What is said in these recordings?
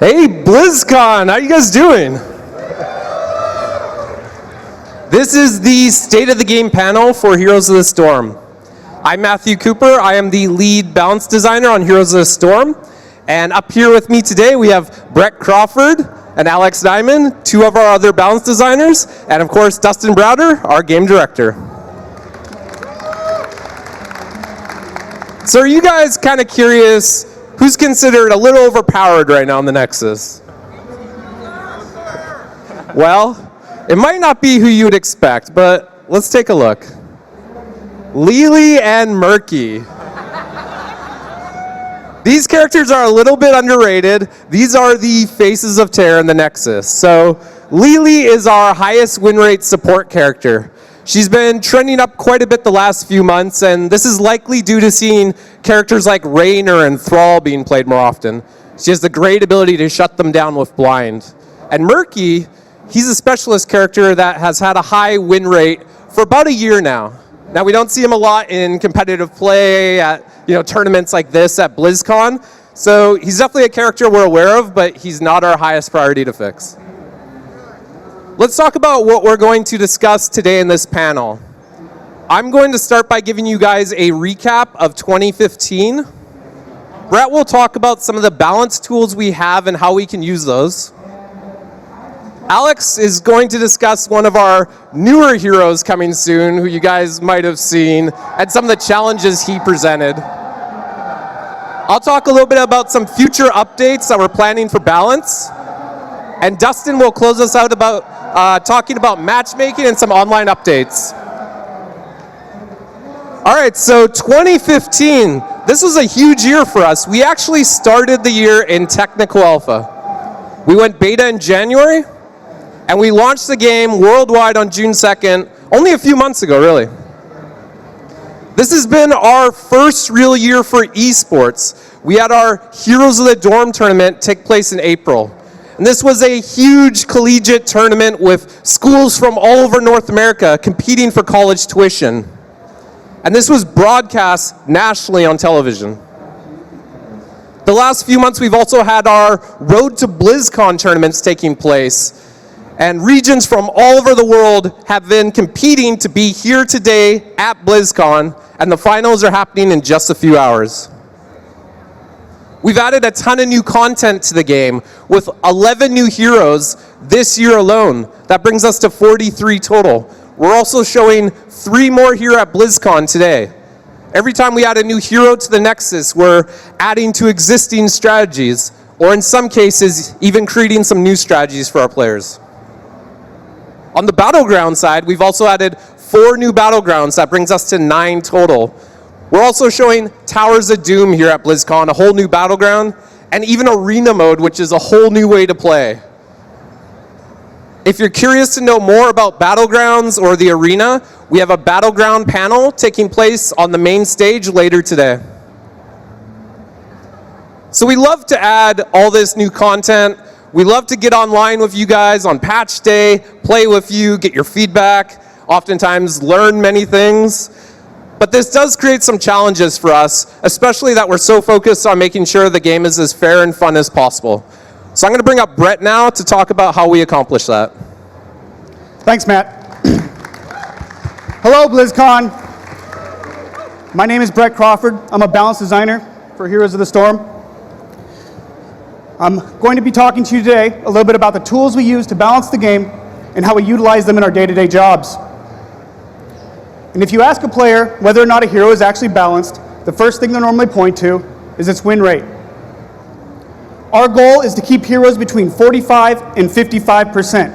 Hey, Blizzcon, how you guys doing? This is the State of the Game panel for Heroes of the Storm. I'm Matthew Cooper. I am the lead balance designer on Heroes of the Storm. And up here with me today, we have Brett Crawford and Alex Diamond, two of our other balance designers, and of course, Dustin Browder, our game director. So are you guys kind of curious who's considered a little overpowered right now in the Nexus? Well, it might not be who you would expect, but let's take a look. Lily and Murky. These characters are a little bit underrated. These are the faces of terror in the Nexus. So Lily is our highest win rate support character. She's been trending up quite a bit the last few months, and this is likely due to seeing characters like Raynor and Thrall being played more often. She has the great ability to shut them down with blind. And Murky, he's a specialist character that has had a high win rate for about a year now. Now, we don't see him a lot in competitive play at tournaments like this at Blizzcon, so he's definitely a character we're aware of, but he's not our highest priority to fix. Let's talk about what we're going to discuss today in this panel. I'm going to start by giving you guys a recap of 2015. Brett will talk about some of the balance tools we have and how we can use those. Alex is going to discuss one of our newer heroes coming soon, who you guys might have seen, and some of the challenges he presented. I'll talk a little bit about some future updates that we're planning for balance. And Dustin will close us out about talking about matchmaking and some online updates. All right, so 2015, this was a huge year for us. We actually started the year in technical alpha. We went beta in January, and we launched the game worldwide on June 2nd, only a few months ago, really. This has been our first real year for esports. We had our Heroes of the Dorm tournament take place in April. And this was a huge collegiate tournament with schools from all over North America competing for college tuition. And this was broadcast nationally on television. The last few months, we've also had our Road to BlizzCon tournaments taking place. And regions from all over the world have been competing to be here today at BlizzCon, and the finals are happening in just a few hours. We've added a ton of new content to the game with 11 new heroes this year alone. That brings us to 43 total. We're also showing 3 more here at BlizzCon today. Every time we add a new hero to the Nexus, we're adding to existing strategies, or in some cases, even creating some new strategies for our players. On the Battleground side, we've also added 4 new Battlegrounds. That brings us to 9 total. We're also showing Towers of Doom here at BlizzCon, a whole new Battleground, and even Arena Mode, which is a whole new way to play. If you're curious to know more about Battlegrounds or the Arena, we have a Battleground panel taking place on the main stage later today. So we love to add all this new content. We love to get online with you guys on patch day, play with you, get your feedback, oftentimes learn many things. But this does create some challenges for us, especially that we're so focused on making sure the game is as fair and fun as possible. So I'm going to bring up Brett now to talk about how we accomplish that. Thanks, Matt. Hello, BlizzCon. My name is Brett Crawford. I'm a balance designer for Heroes of the Storm. I'm going to be talking to you today a little bit about the tools we use to balance the game and how we utilize them in our day-to-day jobs. And if you ask a player whether or not a hero is actually balanced, the first thing they'll normally point to is its win rate. Our goal is to keep heroes between 45 and 55%.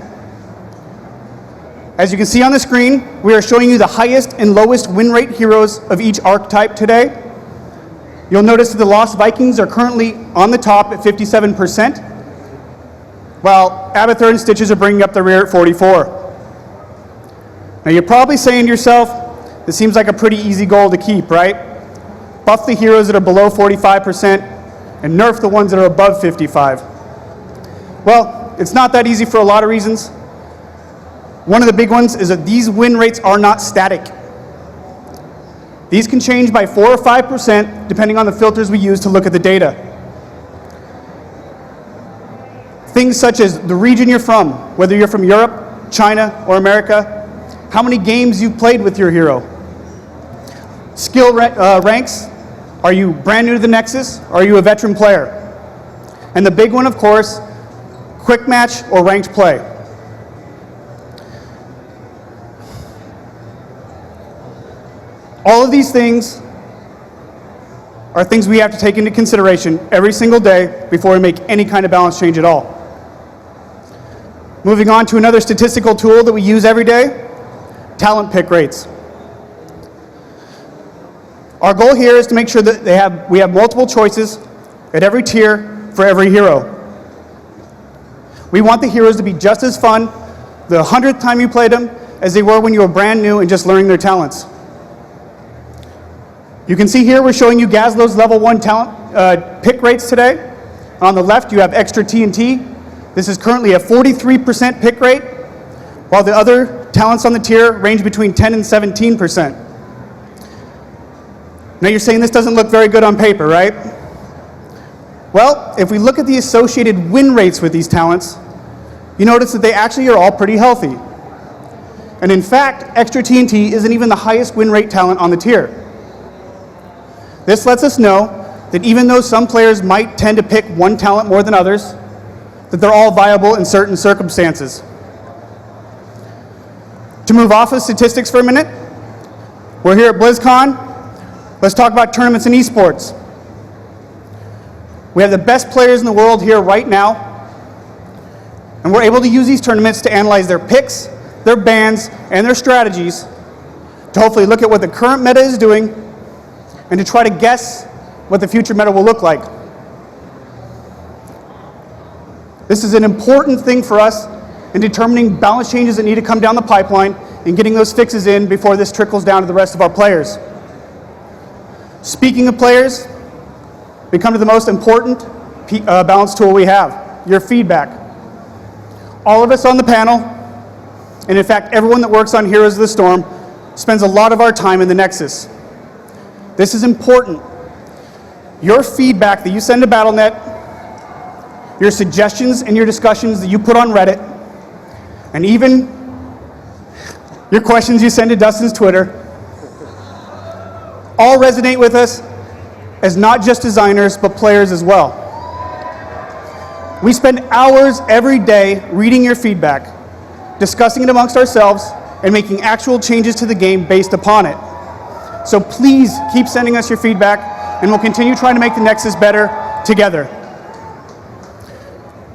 As you can see on the screen, we are showing you the highest and lowest win rate heroes of each archetype today. You'll notice that the Lost Vikings are currently on the top at 57%, while Abathur and Stitches are bringing up the rear at 44. Now you're probably saying to yourself, this seems like a pretty easy goal to keep, right? Buff the heroes that are below 45% and nerf the ones that are above 55. Well, it's not that easy for a lot of reasons. One of the big ones is that these win rates are not static. These can change by 4 or 5% depending on the filters we use to look at the data. Things such as the region you're from, whether you're from Europe, China, or America, how many games you've played with your hero. Skill ranks, are you brand new to the Nexus, or are you a veteran player? And the big one, of course, quick match or ranked play. All of these things are things we have to take into consideration every single day before we make any kind of balance change at all. Moving on to another statistical tool that we use every day, talent pick rates. Our goal here is to make sure that we have multiple choices at every tier for every hero. We want the heroes to be just as fun the 100th time you played them as they were when you were brand new and just learning their talents. You can see here we're showing you Gazlo's level 1 talent pick rates today. On the left you have extra TNT. This is currently a 43% pick rate, while the other talents on the tier range between 10 and 17%. Now you're saying this doesn't look very good on paper, right? Well, if we look at the associated win rates with these talents, you notice that they actually are all pretty healthy. And in fact, extra TNT isn't even the highest win rate talent on the tier. This lets us know that even though some players might tend to pick one talent more than others, that they're all viable in certain circumstances. To move off of statistics for a minute, we're here at Blizzcon. Let's talk about tournaments and esports. We have the best players in the world here right now, and we're able to use these tournaments to analyze their picks, their bans, and their strategies to hopefully look at what the current meta is doing and to try to guess what the future meta will look like. This is an important thing for us in determining balance changes that need to come down the pipeline and getting those fixes in before this trickles down to the rest of our players. Speaking of players, we come to the most important balance tool we have, your feedback. All of us on the panel, and in fact everyone that works on Heroes of the Storm, spends a lot of our time in the Nexus. This is important. Your feedback that you send to BattleNet, your suggestions and your discussions that you put on Reddit, and even your questions you send to Dustin's Twitter, all resonate with us as not just designers, but players as well. We spend hours every day reading your feedback, discussing it amongst ourselves, and making actual changes to the game based upon it. So please keep sending us your feedback, and we'll continue trying to make the Nexus better together.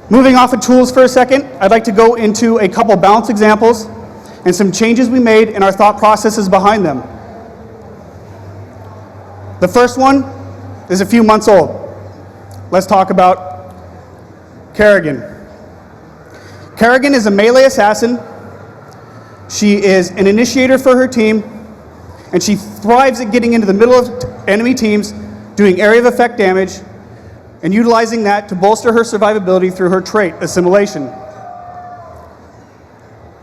Moving off of tools for a second, I'd like to go into a couple balance examples and some changes we made and our thought processes behind them. The first one is a few months old. Let's talk about Kerrigan. Kerrigan is a melee assassin. She is an initiator for her team, and she thrives at getting into the middle of enemy teams, doing area of effect damage, and utilizing that to bolster her survivability through her trait, Assimilation.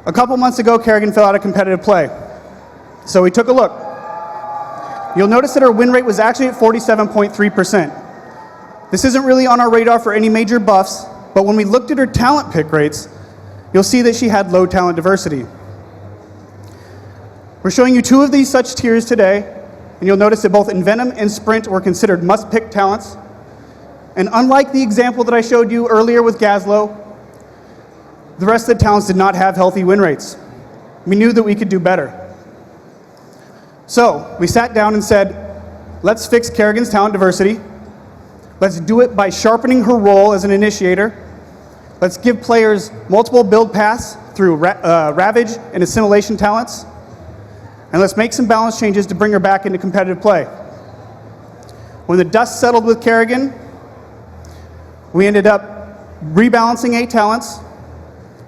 A couple months ago, Kerrigan fell out of competitive play, so we took a look. You'll notice that her win rate was actually at 47.3%. This isn't really on our radar for any major buffs, but when we looked at her talent pick rates, you'll see that she had low talent diversity. We're showing you two of these such tiers today, and you'll notice that both Envenom and Sprint were considered must-pick talents. And unlike the example that I showed you earlier with Gazlo, the rest of the talents did not have healthy win rates. We knew that we could do better. So we sat down and said, let's fix Kerrigan's talent diversity. Let's do it by sharpening her role as an initiator. Let's give players multiple build paths through Ravage and Assimilation talents. And let's make some balance changes to bring her back into competitive play. When the dust settled with Kerrigan, we ended up rebalancing 8 talents.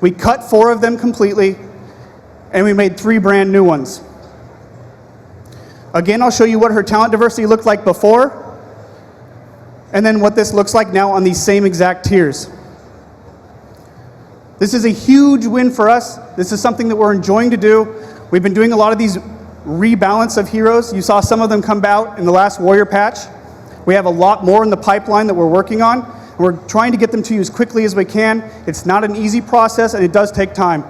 We cut 4 of them completely, and we made 3 brand new ones. Again, I'll show you what her talent diversity looked like before, and then what this looks like now on these same exact tiers. This is a huge win for us. This is something that we're enjoying to do. We've been doing a lot of these rebalance of heroes. You saw some of them come out in the last Warrior patch. We have a lot more in the pipeline that we're working on, We're trying to get them to you as quickly as we can. It's not an easy process, and it does take time.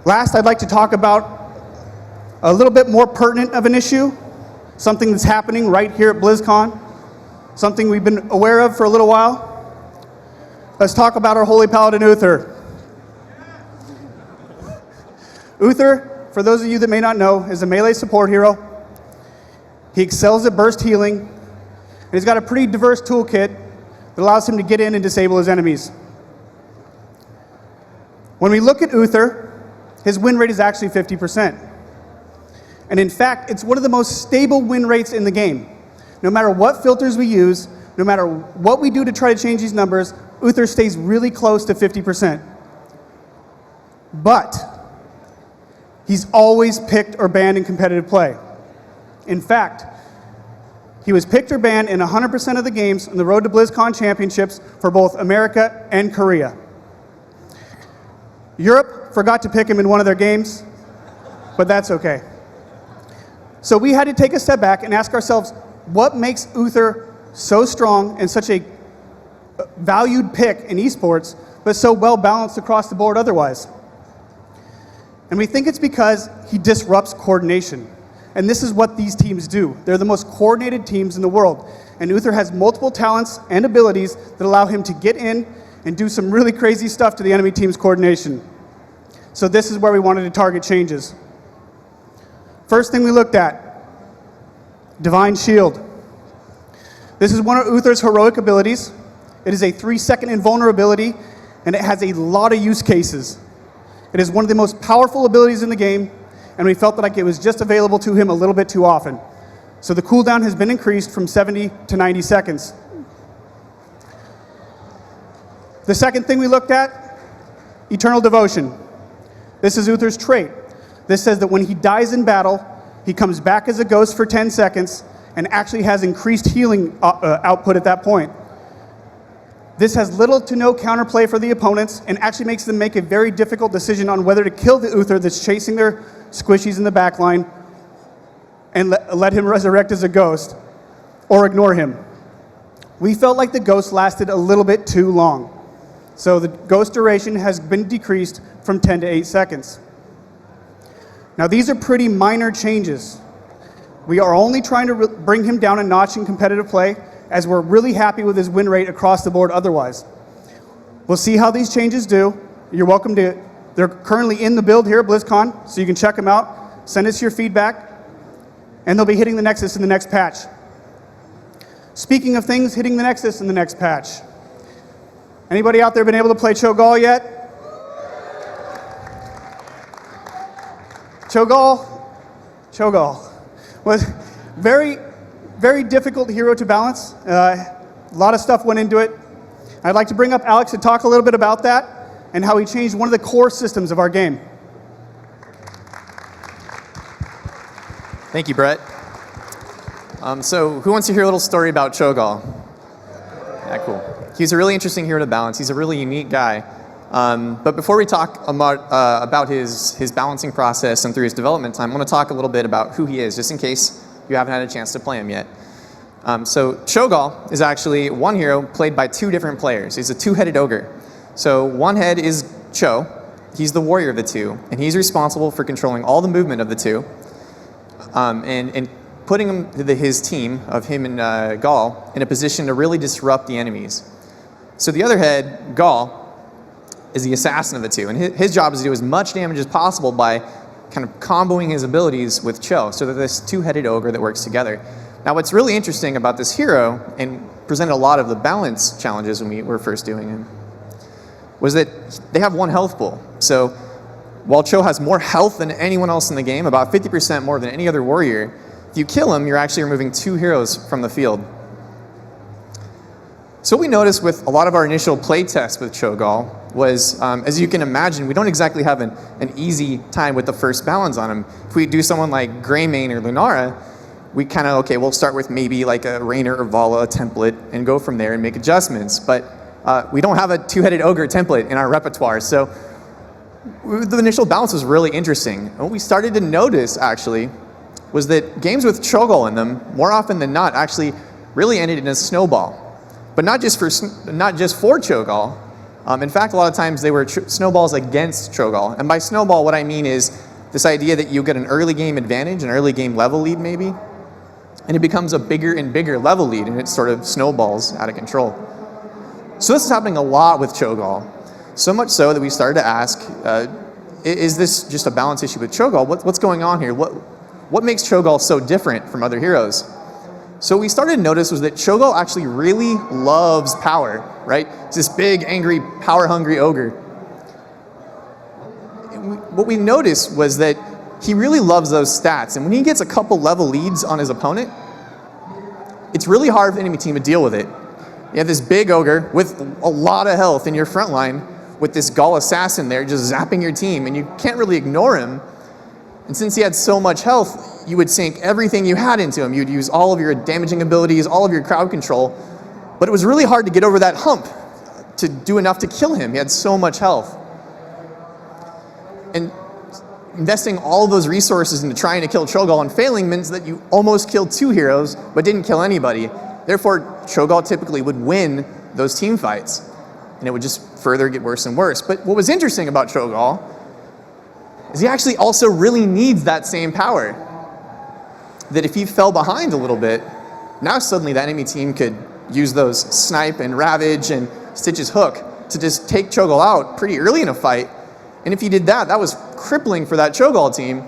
Last, I'd like to talk about a little bit more pertinent of an issue, something that's happening right here at Blizzcon, something we've been aware of for a little while. Let's talk about our Holy Paladin Uther. Uther, for those of you that may not know, is a melee support hero. He excels at burst healing, and he's got a pretty diverse toolkit that allows him to get in and disable his enemies. When we look at Uther, his win rate is actually 50%. And in fact, it's one of the most stable win rates in the game. No matter what filters we use, no matter what we do to try to change these numbers, Uther stays really close to 50%. But he's always picked or banned in competitive play. In fact, he was picked or banned in 100% of the games on the road to BlizzCon championships for both America and Korea. Europe forgot to pick him in one of their games, but that's okay. So we had to take a step back and ask ourselves, what makes Uther so strong and such a valued pick in esports, but so well balanced across the board otherwise? And we think it's because he disrupts coordination. And this is what these teams do. They're the most coordinated teams in the world. And Uther has multiple talents and abilities that allow him to get in and do some really crazy stuff to the enemy team's coordination. So this is where we wanted to target changes. First thing we looked at, Divine Shield. This is one of Uther's heroic abilities. It is a 3-second invulnerability, and it has a lot of use cases. It is one of the most powerful abilities in the game, and we felt like it was just available to him a little bit too often. So the cooldown has been increased from 70 to 90 seconds. The second thing we looked at, Eternal Devotion. This is Uther's trait. This says that when he dies in battle, he comes back as a ghost for 10 seconds and actually has increased healing output at that point. This has little to no counterplay for the opponents and actually makes them make a very difficult decision on whether to kill the Uther that's chasing their squishies in the backline and let him resurrect as a ghost or ignore him. We felt like the ghost lasted a little bit too long. So the ghost duration has been decreased from 10 to 8 seconds. Now these are pretty minor changes. We are only trying to bring him down a notch in competitive play, as we're really happy with his win rate across the board otherwise. We'll see how these changes do. You're welcome to, they're currently in the build here at BlizzCon, so you can check them out, send us your feedback, and they'll be hitting the Nexus in the next patch. Speaking of things hitting the Nexus in the next patch, anybody out there been able to play Cho'Gall yet? Cho'Gall was very difficult hero to balance. A lot of stuff went into it. I'd like to bring up Alex to talk a little bit about that and how he changed one of the core systems of our game. Thank you, Brett. So who wants to hear a little story about Cho'Gall? Yeah, cool. He's a really interesting hero to balance. He's a really unique guy. But before we talk about his balancing process and through his development time, I want to talk a little bit about who he is, just in case you haven't had a chance to play him yet. So Cho'Gall is actually one hero played by two different players. He's a two-headed ogre. So one head is Cho. He's the warrior of the two, and he's responsible for controlling all the movement of the two, and putting his team of him and Gall in a position to really disrupt the enemies. So the other head, Gall, is the assassin of the two, and his job is to do as much damage as possible by kind of comboing his abilities with Cho, so that this two-headed ogre that works together. Now what's really interesting about this hero, and presented a lot of the balance challenges when we were first doing him, was that they have one health pool. So while Cho has more health than anyone else in the game, about 50% more than any other warrior, if you kill him, you're actually removing two heroes from the field. So what we noticed with a lot of our initial play tests with Cho'Gall was, as you can imagine, we don't exactly have an easy time with the first balance on him. If we do someone like Greymane or Lunara, we kind of, okay, we'll start with maybe like a Raynor or Vala template and go from there and make adjustments. But we don't have a two-headed ogre template in our repertoire. So the initial balance was really interesting. And what we started to notice, actually, was that games with Cho'Gall in them, more often than not, actually really ended in a snowball. But not just for Cho'Gall. In fact, a lot of times they were snowballs against Cho'Gall. And by snowball, what I mean is this idea that you get an early game advantage, an early game level lead maybe, and it becomes a bigger and bigger level lead, and it sort of snowballs out of control. So this is happening a lot with Cho'Gall. So much so that we started to ask, is this just a balance issue with Cho'Gall? What's going on here? What makes Cho'Gall so different from other heroes? So what we started to notice was that Cho'Gall actually really loves power, right? It's this big, angry, power-hungry ogre. What we noticed was that he really loves those stats, and when he gets a couple level leads on his opponent, it's really hard for the enemy team to deal with it. You have this big ogre with a lot of health in your front line, with this Gall assassin there just zapping your team, and you can't really ignore him. And since he had so much health, you would sink everything you had into him. You'd use all of your damaging abilities, all of your crowd control, but it was really hard to get over that hump to do enough to kill him. He had so much health. And investing all of those resources into trying to kill Cho'Gall and failing means that you almost killed two heroes, but didn't kill anybody. Therefore, Cho'Gall typically would win those team fights, and it would just further get worse and worse. But what was interesting about Cho'Gall is he actually also really needs that same power. That if he fell behind a little bit, now suddenly that enemy team could use those Snipe and Ravage and Stitch's Hook to just take Cho'Gall out pretty early in a fight. And if he did that, that was crippling for that Cho'Gall team,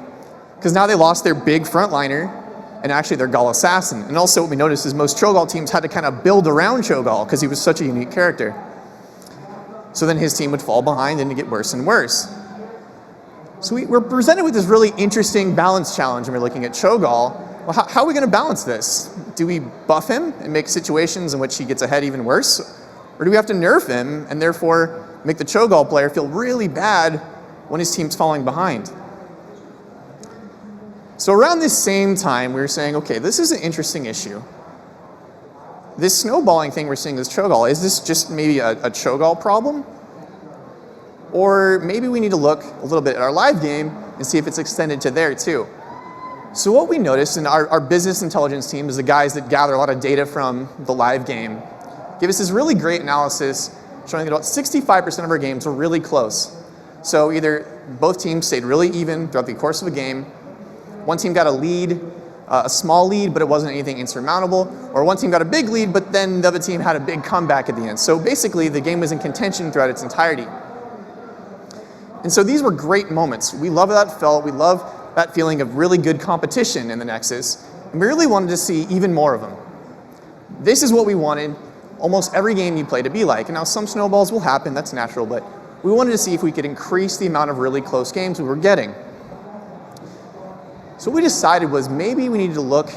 because now they lost their big frontliner and actually their Gall assassin. And also what we noticed is most Cho'Gall teams had to kind of build around Cho'Gall because he was such a unique character. So then his team would fall behind and it'd get worse and worse. So we're presented with this really interesting balance challenge when we're looking at Cho'Gall. Well, how are we going to balance this? Do we buff him and make situations in which he gets ahead even worse? Or do we have to nerf him and therefore make the Cho'Gall player feel really bad when his team's falling behind? So around this same time, we were saying, okay, this is an interesting issue. This snowballing thing we're seeing with Cho'Gall, is this just maybe a Cho'Gall problem? Or maybe we need to look a little bit at our live game and see if it's extended to there too. So what we noticed, and our business intelligence team is the guys that gather a lot of data from the live game, give us this really great analysis showing that about 65% of our games were really close. So either both teams stayed really even throughout the course of a game, one team got a lead, a small lead, but it wasn't anything insurmountable, or one team got a big lead, but then the other team had a big comeback at the end. So basically, the game was in contention throughout its entirety. And so these were great moments. We love how that felt. We love that feeling of really good competition in the Nexus. And we really wanted to see even more of them. This is what we wanted almost every game you play to be like. And now some snowballs will happen, that's natural, but we wanted to see if we could increase the amount of really close games we were getting. So what we decided was maybe we needed to look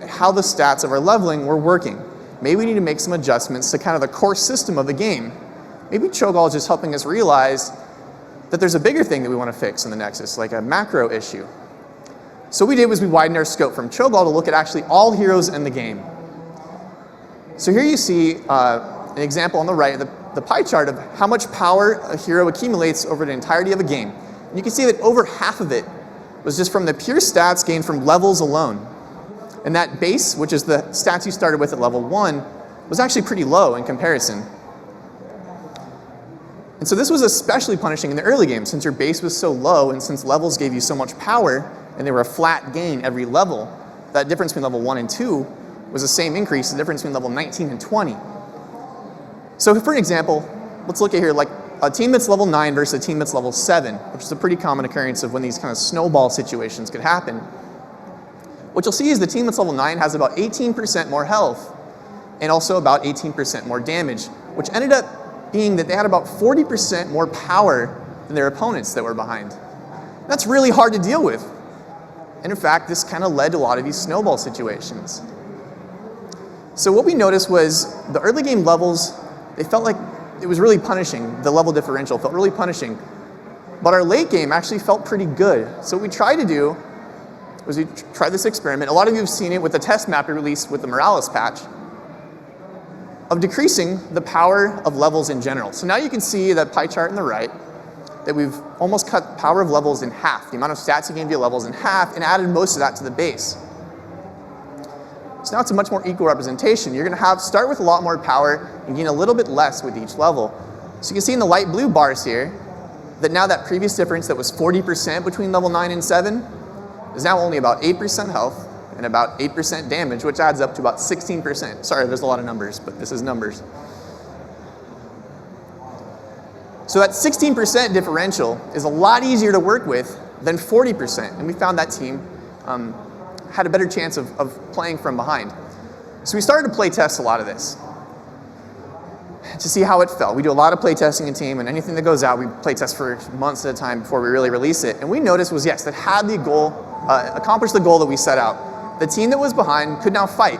at how the stats of our leveling were working. Maybe we need to make some adjustments to kind of the core system of the game. Maybe Cho'Gall is just helping us realize that there's a bigger thing that we want to fix in the Nexus, like a macro issue. So what we did was we widened our scope from Cho'Gall to look at actually all heroes in the game. So here you see an example on the right, the pie chart of how much power a hero accumulates over the entirety of a game. And you can see that over half of it was just from the pure stats gained from levels alone. And that base, which is the stats you started with at level 1, was actually pretty low in comparison. And so this was especially punishing in the early game, since your base was so low and since levels gave you so much power and they were a flat gain every level, that difference between level 1 and 2 was the same increase, the difference between level 19 and 20. So for an example, let's look at here, like a team that's level 9 versus a team that's level 7, which is a pretty common occurrence of when these kind of snowball situations could happen. What you'll see is the team that's level 9 has about 18% more health and also about 18% more damage, which ended up being that they had about 40% more power than their opponents that were behind. That's really hard to deal with. And in fact, this kind of led to a lot of these snowball situations. So what we noticed was the early game levels, they felt like it was really punishing. The level differential felt really punishing. But our late game actually felt pretty good. So what we tried to do was we tried this experiment. A lot of you have seen it with the test map we released with the Morales patch of decreasing the power of levels in general. So now you can see that pie chart on the right that we've almost cut power of levels in half, the amount of stats you gain via levels in half, and added most of that to the base. So So now it's a much more equal representation. You're going to start with a lot more power and gain a little bit less with each level. So you can see in the light blue bars here that now that previous difference that was 40% between level 9 and 7 is now only about 8% health and about 8% damage, which adds up to about 16%. Sorry, there's a lot of numbers, but this is numbers. So that 16% differential is a lot easier to work with than 40%, and we found that team had a better chance of playing from behind. So we started to play test a lot of this to see how it felt. We do a lot of play testing in team, and anything that goes out, we play test for months at a time before we really release it. And we noticed was, yes, that had the goal, accomplished the goal that we set out. The team that was behind could now fight.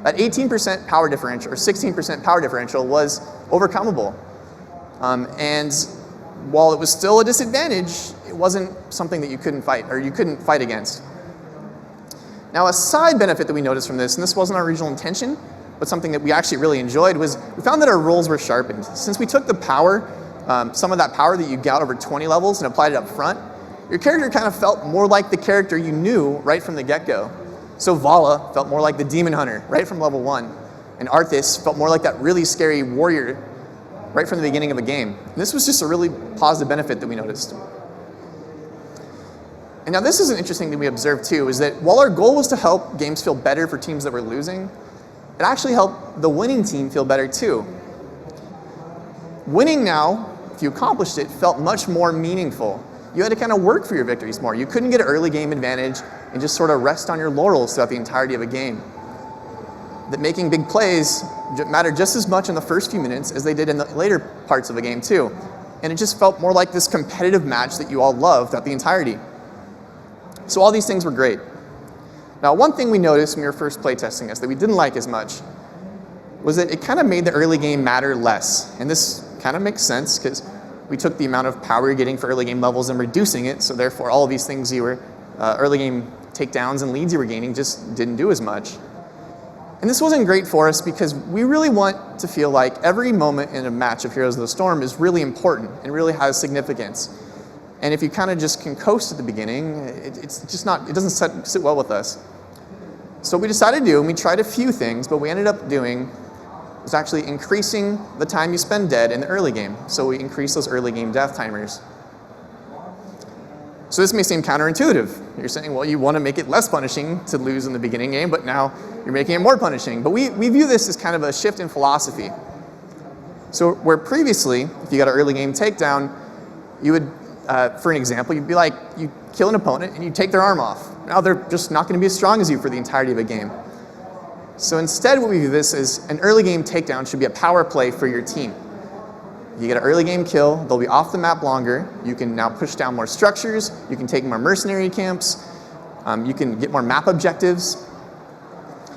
That 18% power differential, or 16% power differential was overcomable. And while it was still a disadvantage, it wasn't something that you couldn't fight, or you couldn't fight against. Now, a side benefit that we noticed from this, and this wasn't our original intention, but something that we actually really enjoyed, was we found that our roles were sharpened. Since we took the power, some of that power that you got over 20 levels and applied it up front, your character kind of felt more like the character you knew right from the get-go. So Vala felt more like the demon hunter right from level 1, and Arthas felt more like that really scary warrior right from the beginning of a game. And this was just a really positive benefit that we noticed. And now this is an interesting thing we observed too, is that while our goal was to help games feel better for teams that were losing, it actually helped the winning team feel better too. Winning now, if you accomplished it, felt much more meaningful. You had to kind of work for your victories more. You couldn't get an early game advantage and just sort of rest on your laurels throughout the entirety of a game. That making big plays mattered just as much in the first few minutes as they did in the later parts of a game too. And it just felt more like this competitive match that you all loved throughout the entirety. So all these things were great. Now, one thing we noticed when we were first playtesting this that we didn't like as much was that it kind of made the early game matter less. And this kind of makes sense because we took the amount of power you're getting for early game levels and reducing it, so therefore all of these things you were, early game takedowns and leads you were gaining just didn't do as much. And this wasn't great for us because we really want to feel like every moment in a match of Heroes of the Storm is really important and really has significance. And if you kind of just can coast at the beginning, it's just not, it doesn't sit well with us. So what we decided to do, and we tried a few things, but we ended up doing was actually increasing the time you spend dead in the early game. So we increased those early game death timers. So this may seem counterintuitive. You're saying, well, you want to make it less punishing to lose in the beginning game, but now you're making it more punishing. But we view this as kind of a shift in philosophy. So where previously, if you got an early game takedown, you would, for an example, you'd be like, you kill an opponent and you take their arm off. Now they're just not going to be as strong as you for the entirety of a game. So instead, what we view this as an early game takedown should be a power play for your team. You get an early game kill, they'll be off the map longer, you can now push down more structures, you can take more mercenary camps, you can get more map objectives.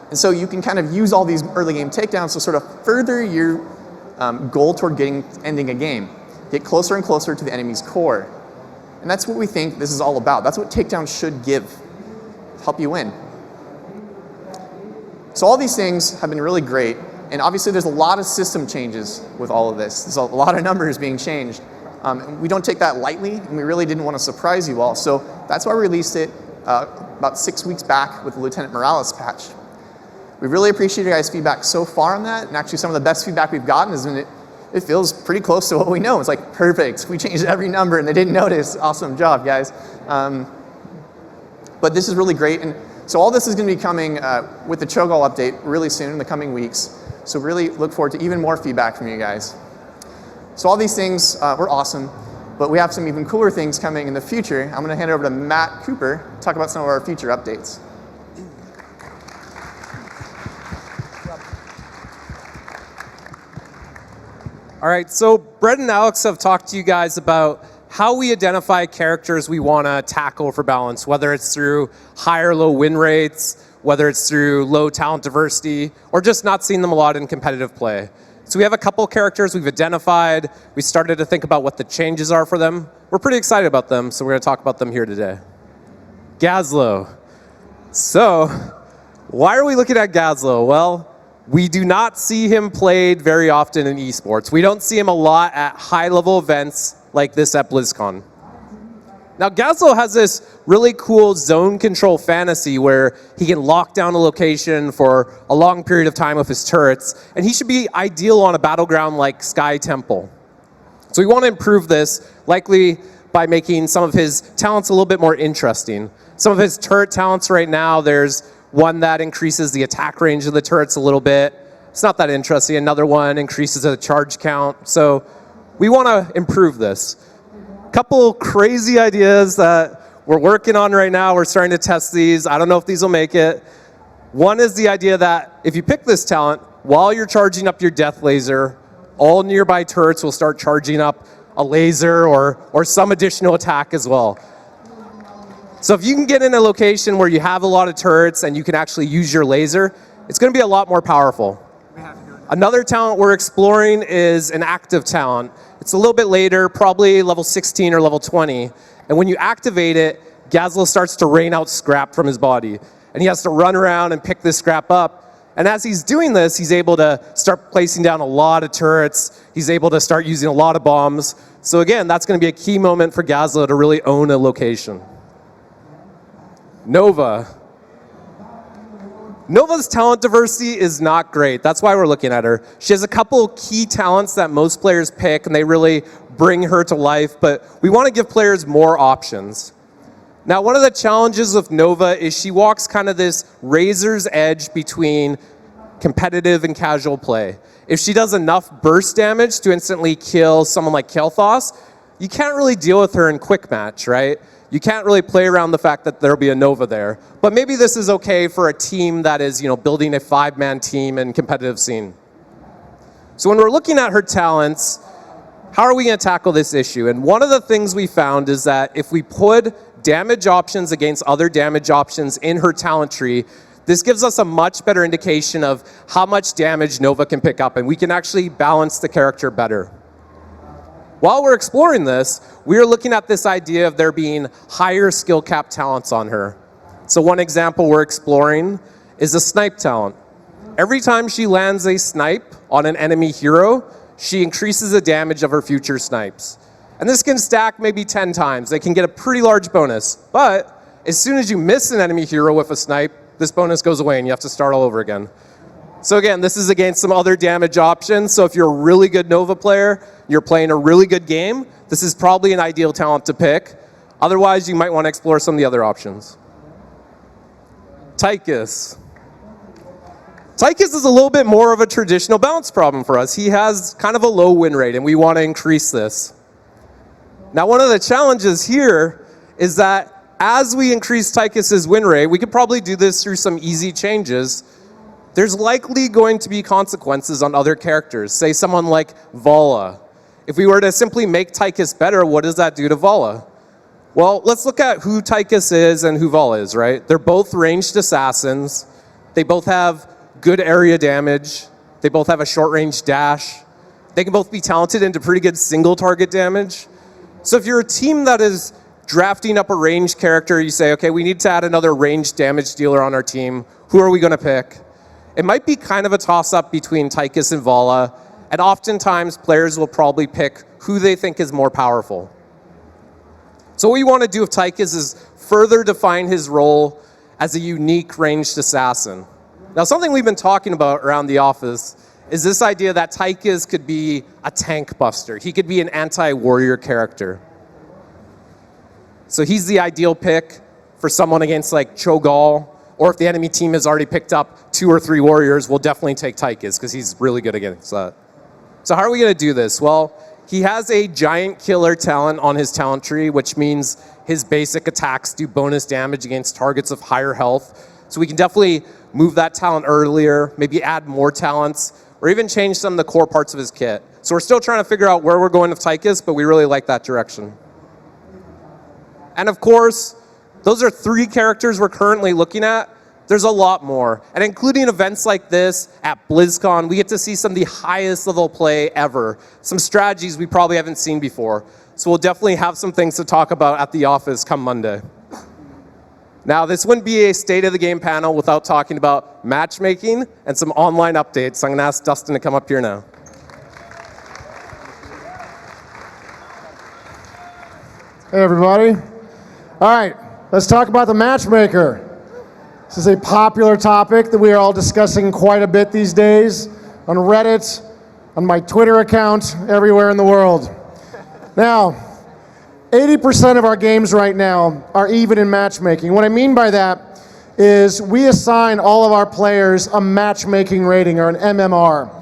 And so you can kind of use all these early game takedowns to sort of further your goal toward ending a game. Get closer and closer to the enemy's core. And that's what we think this is all about. That's what takedowns should give, help you win. So all these things have been really great. And obviously there's a lot of system changes with all of this. There's a lot of numbers being changed. And we don't take that lightly, and we really didn't want to surprise you all. So that's why we released it about 6 weeks back with the Lieutenant Morales patch. We really appreciate your guys' feedback so far on that, and actually some of the best feedback we've gotten is when it feels pretty close to what we know. It's like, perfect, we changed every number and they didn't notice. Awesome job, guys. But this is really great, and so all this is going to be coming with the Cho'Gall update really soon in the coming weeks. So really look forward to even more feedback from you guys. So all these things were awesome, but we have some even cooler things coming in the future. I'm going to hand it over to Matt Cooper to talk about some of our future updates. All right, so Brett and Alex have talked to you guys about how we identify characters we want to tackle for balance, whether it's through high or low win rates, whether it's through low talent diversity, or just not seeing them a lot in competitive play. So we have a couple characters we've identified. We started to think about what the changes are for them. We're pretty excited about them, so we're going to talk about them here today. Gazlowe. So why are we looking at Gazlowe? Well, we do not see him played very often in esports. We don't see him a lot at high-level events like this at Blizzcon. Now, Gazlo has this really cool zone control fantasy where he can lock down a location for a long period of time with his turrets, and he should be ideal on a battleground like Sky Temple. So we want to improve this, likely by making some of his talents a little bit more interesting. Some of his turret talents right now, there's one that increases the attack range of the turrets a little bit. It's not that interesting. Another one increases the charge count. So we want to improve this. Couple crazy ideas that we're working on right now. We're starting to test these. I don't know if these will make it. One is the idea that if you pick this talent, while you're charging up your death laser, all nearby turrets will start charging up a laser or some additional attack as well. So if you can get in a location where you have a lot of turrets and you can actually use your laser, it's going to be a lot more powerful. Another talent we're exploring is an active talent. It's a little bit later, probably level 16 or level 20. And when you activate it, Gazlo starts to rain out scrap from his body. And he has to run around and pick this scrap up. And as he's doing this, he's able to start placing down a lot of turrets. He's able to start using a lot of bombs. So again, that's going to be a key moment for Gazlo to really own a location. Nova. Nova's talent diversity is not great. That's why we're looking at her. She has a couple key talents that most players pick, and they really bring her to life, but we want to give players more options. Now, one of the challenges with Nova is she walks kind of this razor's edge between competitive and casual play. If she does enough burst damage to instantly kill someone like Kel'Thas, you can't really deal with her in quick match, right? You can't really play around the fact that there'll be a Nova there. But maybe this is okay for a team that is, building a 5-man team in competitive scene. So when we're looking at her talents, how are we going to tackle this issue? And one of the things we found is that if we put damage options against other damage options in her talent tree, this gives us a much better indication of how much damage Nova can pick up, and we can actually balance the character better. While we're exploring this, we are looking at this idea of there being higher skill cap talents on her. So one example we're exploring is a snipe talent. Every time she lands a snipe on an enemy hero, she increases the damage of her future snipes. And this can stack maybe 10 times. They can get a pretty large bonus. But as soon as you miss an enemy hero with a snipe, this bonus goes away and you have to start all over again. So again, this is against some other damage options. So if you're a really good Nova player, you're playing a really good game, this is probably an ideal talent to pick. Otherwise, you might want to explore some of the other options. Tychus. Tychus is a little bit more of a traditional balance problem for us. He has kind of a low win rate, and we want to increase this. Now, one of the challenges here is that as we increase Tychus's win rate, we could probably do this through some easy changes. There's likely going to be consequences on other characters. Say someone like Vala. If we were to simply make Tychus better, what does that do to Vala? Well, let's look at who Tychus is and who Vala is, right? They're both ranged assassins. They both have good area damage. They both have a short-range dash. They can both be talented into pretty good single target damage. So if you're a team that is drafting up a ranged character, you say, okay, we need to add another ranged damage dealer on our team. Who are we going to pick? It might be kind of a toss-up between Tychus and Vala, and oftentimes players will probably pick who they think is more powerful. So what we want to do with Tychus is further define his role as a unique ranged assassin. Now, something we've been talking about around the office is this idea that Tychus could be a tank buster. He could be an anti-warrior character. So he's the ideal pick for someone against like Cho'Gall, or if the enemy team has already picked up 2 or 3 warriors, we'll definitely take Tychus because he's really good against that. So how are we going to do this? Well, he has a giant killer talent on his talent tree, which means his basic attacks do bonus damage against targets of higher health. So we can definitely move that talent earlier, maybe add more talents, or even change some of the core parts of his kit. So we're still trying to figure out where we're going with Tychus, but we really like that direction. And of course, those are 3 characters we're currently looking at. There's a lot more. And including events like this at BlizzCon, we get to see some of the highest level play ever. Some strategies we probably haven't seen before. So we'll definitely have some things to talk about at the office come Monday. Now, this wouldn't be a state of the game panel without talking about matchmaking and some online updates. So I'm going to ask Dustin to come up here now. Hey everybody. All right, let's talk about the matchmaker. This is a popular topic that we are all discussing quite a bit these days on Reddit, on my Twitter account, everywhere in the world. Now, 80% of our games right now are even in matchmaking. What I mean by that is we assign all of our players a matchmaking rating, or an MMR.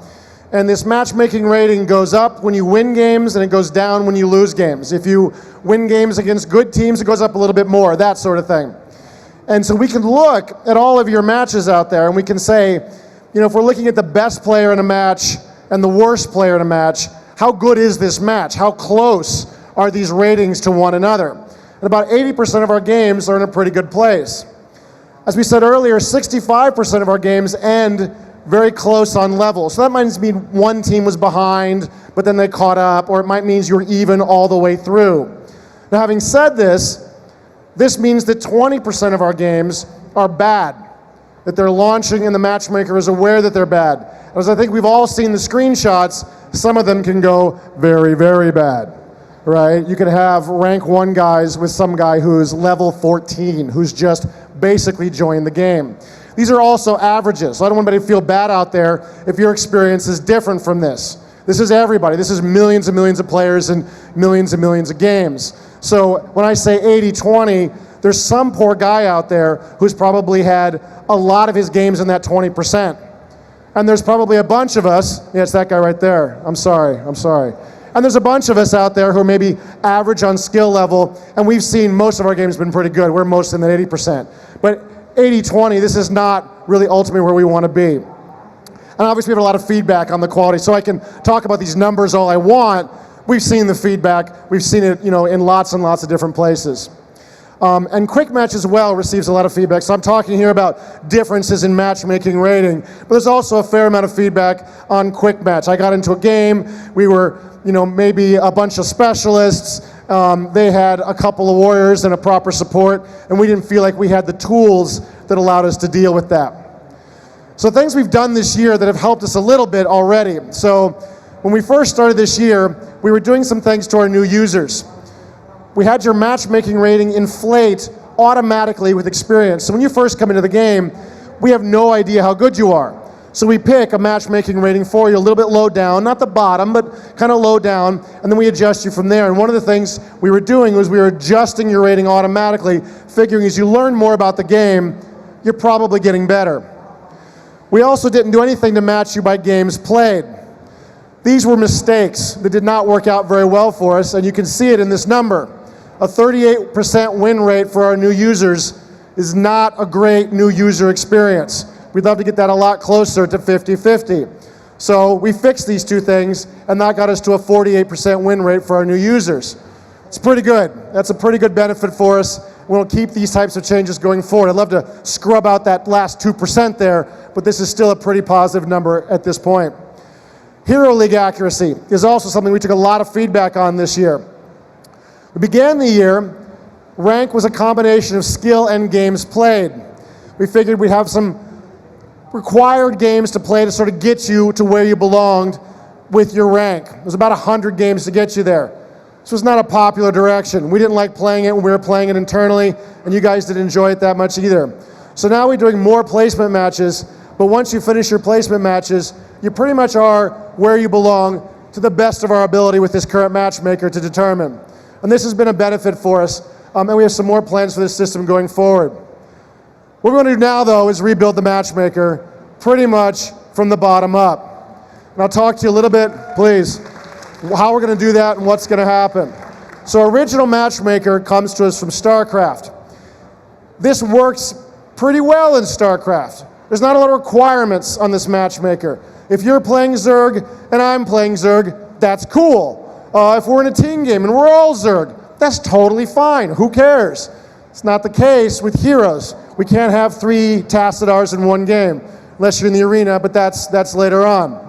And this matchmaking rating goes up when you win games and it goes down when you lose games. If you win games against good teams, it goes up a little bit more, that sort of thing. And so we can look at all of your matches out there and we can say, you know, if we're looking at the best player in a match and the worst player in a match, how good is this match? How close are these ratings to one another? And about 80% of our games are in a pretty good place. As we said earlier, 65% of our games end very close on level. So that might mean one team was behind, but then they caught up, or it might mean you were even all the way through. Now, having said this, this means that 20% of our games are bad, that they're launching and the matchmaker is aware that they're bad. As I think we've all seen the screenshots, some of them can go very, very bad, right? You could have rank 1 guys with some guy who's level 14, who's just basically joined the game. These are also averages, so I don't want anybody to feel bad out there if your experience is different from this. This is everybody. This is millions and millions of players and millions of games. So when I say 80-20, there's some poor guy out there who's probably had a lot of his games in that 20%. And there's probably a bunch of us, yeah, it's that guy right there. I'm sorry. And there's a bunch of us out there who are maybe average on skill level, and we've seen most of our games been pretty good. We're mostly in that 80%. But 80-20, this is not really ultimately where we want to be. And obviously we have a lot of feedback on the quality, so I can talk about these numbers all I want. We've seen the feedback. We've seen it, you know, in lots and lots of different places. And Quick Match as well receives a lot of feedback. So I'm talking here about differences in matchmaking rating, but there's also a fair amount of feedback on Quick Match. I got into a game. We were, you know, maybe a bunch of specialists. They had a couple of warriors and a proper support, and we didn't feel like we had the tools that allowed us to deal with that. So things we've done this year that have helped us a little bit already. So when we first started this year, we were doing some things to our new users. We had your matchmaking rating inflate automatically with experience. So when you first come into the game, we have no idea how good you are. So we pick a matchmaking rating for you a little bit low down, not the bottom, but kind of low down, and then we adjust you from there. And one of the things we were doing was we were adjusting your rating automatically, figuring as you learn more about the game, you're probably getting better. We also didn't do anything to match you by games played. These were mistakes that did not work out very well for us, and you can see it in this number. A 38% win rate for our new users is not a great new user experience. We'd love to get that a lot closer to 50-50. So we fixed these two things, and that got us to a 48% win rate for our new users. It's pretty good. That's a pretty good benefit for us. We'll keep these types of changes going forward. I'd love to scrub out that last 2% there, but this is still a pretty positive number at this point. Hero League accuracy is also something we took a lot of feedback on this year. We began the year, rank was a combination of skill and games played. We figured we'd have some required games to play to sort of get you to where you belonged with your rank. There's about 100 games to get you there. This was not a popular direction. We didn't like playing it when we were playing it internally, and you guys didn't enjoy it that much either. So now we're doing more placement matches, but once you finish your placement matches, you pretty much are where you belong to the best of our ability with this current matchmaker to determine. And this has been a benefit for us, and we have some more plans for this system going forward. What we're going to do now, though, is rebuild the matchmaker pretty much from the bottom up. And I'll talk to you a little bit, please, how we're going to do that and what's going to happen. So original matchmaker comes to us from StarCraft. This works pretty well in StarCraft. There's not a lot of requirements on this matchmaker. If you're playing Zerg and I'm playing Zerg, that's cool. If we're in a team game and we're all Zerg, that's totally fine. Who cares? It's not the case with heroes. We can't have 3 Tassadars in one game, unless you're in the arena, but that's later on.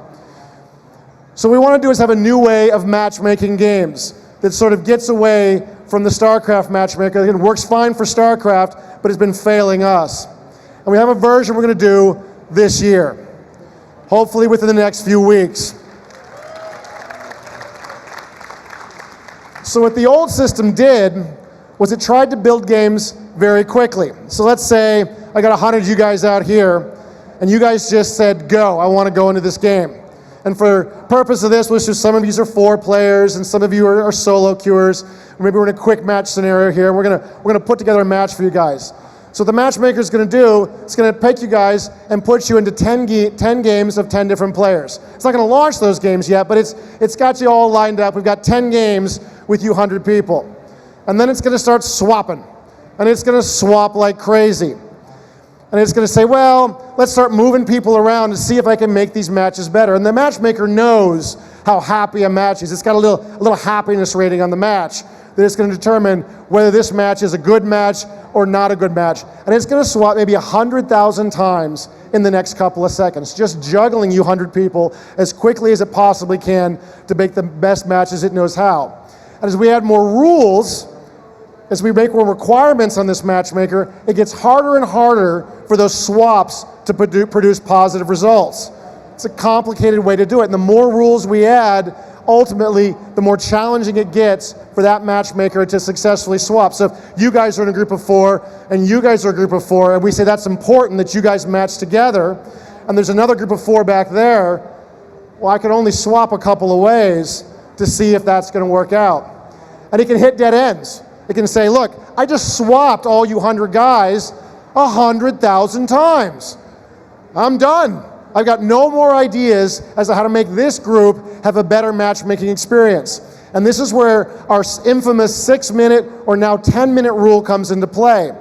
So what we want to do is have a new way of matchmaking games that sort of gets away from the StarCraft matchmaker. It works fine for StarCraft, but it's been failing us. And we have a version we're going to do this year, hopefully within the next few weeks. So what the old system did was it tried to build games very quickly. So let's say I got 100 of you guys out here, and you guys just said, go, I want to go into this game. And for purpose of this, which is some of you are 4 players, and some of you are solo queuers, or maybe we're in a quick match scenario here, and we're gonna put together a match for you guys. So what the matchmaker is going to do, it's going to pick you guys and put you into 10 games of 10 different players. It's not going to launch those games yet, but it's got you all lined up. We've got 10 games with you 100 people. And then it's going to start swapping. And it's going to swap like crazy. And it's going to say, well, let's start moving people around to see if I can make these matches better. And the matchmaker knows how happy a match is. It's got a little happiness rating on the match that it's going to determine whether this match is a good match or not a good match. And it's going to swap maybe 100,000 times in the next couple of seconds, just juggling you 100 people as quickly as it possibly can to make the best matches it knows how. And as we add more rules, as we make more requirements on this matchmaker, it gets harder and harder for those swaps to produce positive results. It's a complicated way to do it. And the more rules we add, ultimately, the more challenging it gets for that matchmaker to successfully swap. So if you guys are in a group of 4 and you guys are a group of 4, and we say that's important that you guys match together, and there's another group of 4 back there, well, I can only swap a couple of ways to see if that's going to work out. And it can hit dead ends. It can say, look, I just swapped all you 100 guys 100,000 times. I'm done. I've got no more ideas as to how to make this group have a better matchmaking experience. And this is where our infamous 6-minute or now 10-minute rule comes into play.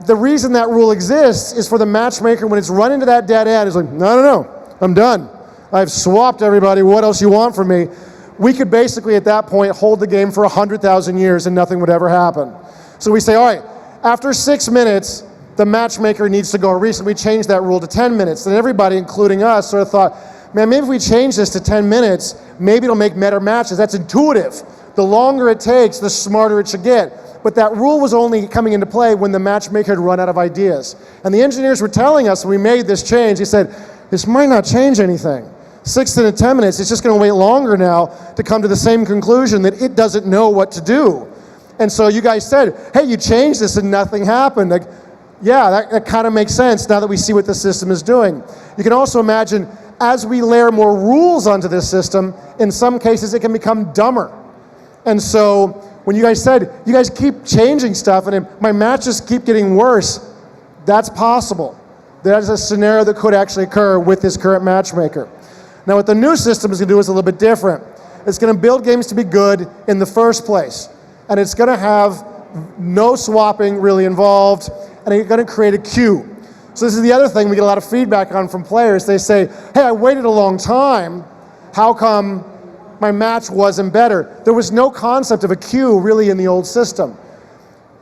The reason that rule exists is for the matchmaker, when it's run into that dead end, it's like, no, I'm done. I've swapped everybody. What else you want from me? We could basically at that point hold the game for 100,000 years and nothing would ever happen. So we say, all right, after 6 minutes, the matchmaker needs to go. Recently, we changed that rule to 10 minutes. And everybody, including us, sort of thought, man, maybe if we change this to 10 minutes, maybe it'll make better matches. That's intuitive. The longer it takes, the smarter it should get. But that rule was only coming into play when the matchmaker had run out of ideas. And the engineers were telling us when we made this change, they said, this might not change anything. 6 to 10 minutes, it's just going to wait longer now to come to the same conclusion that it doesn't know what to do. And so you guys said, hey, you changed this and nothing happened. Like, yeah, that kind of makes sense now that we see what the system is doing. You can also imagine, as we layer more rules onto this system, in some cases it can become dumber. And so when you guys said, you guys keep changing stuff and my matches keep getting worse, that's possible. That is a scenario that could actually occur with this current matchmaker. Now what the new system is going to do is a little bit different. It's going to build games to be good in the first place. And it's going to have no swapping really involved, and it's going to create a queue. So this is the other thing we get a lot of feedback on from players. They say, hey, I waited a long time. How come my match wasn't better? There was no concept of a queue really in the old system.